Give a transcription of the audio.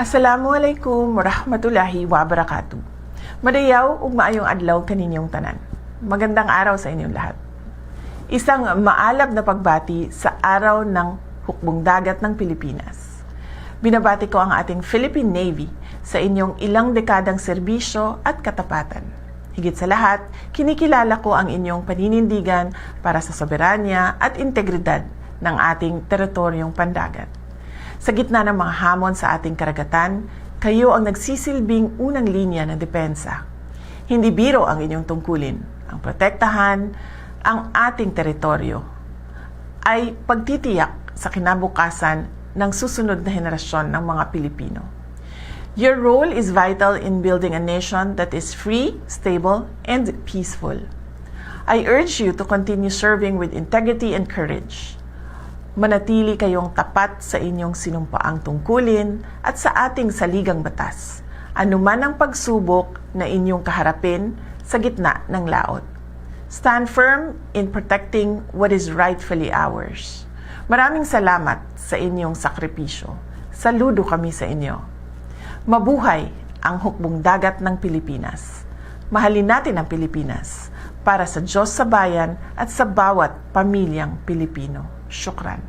Assalamualaikum warahmatullahi wabarakatuh. Madayaw ug maayong adlaw kaninyong tanan. Magandang araw sa inyong lahat. Isang maalab na pagbati sa araw ng hukbong dagat ng Pilipinas. Binabati ko ang ating Philippine Navy sa inyong ilang dekadang serbisyo at katapatan. Higit sa lahat, kinikilala ko ang inyong paninindigan para sa soberanya at integridad ng ating teritoryong pandagat. Sa gitna ng mga hamon sa ating karagatan, kayo ang nagsisilbing unang linya ng depensa. Hindi biro ang inyong tungkulin. Ang protektahan ang ating teritoryo ay pagtitiyak sa kinabukasan ng susunod na henerasyon ng mga Pilipino. Your role is vital in building a nation that is free, stable, and peaceful. I urge you to continue serving with integrity and courage. Manatili kayong tapat sa inyong sinumpaang tungkulin at sa ating saligang batas, anuman ang pagsubok na inyong kaharapin sa gitna ng laot. Stand firm in protecting what is rightfully ours. Maraming salamat sa inyong sakripisyo. Saludo kami sa inyo. Mabuhay ang hukbong dagat ng Pilipinas. Mahalin natin ang Pilipinas para sa Diyos sa bayan at sa bawat pamilyang Pilipino. Syukran.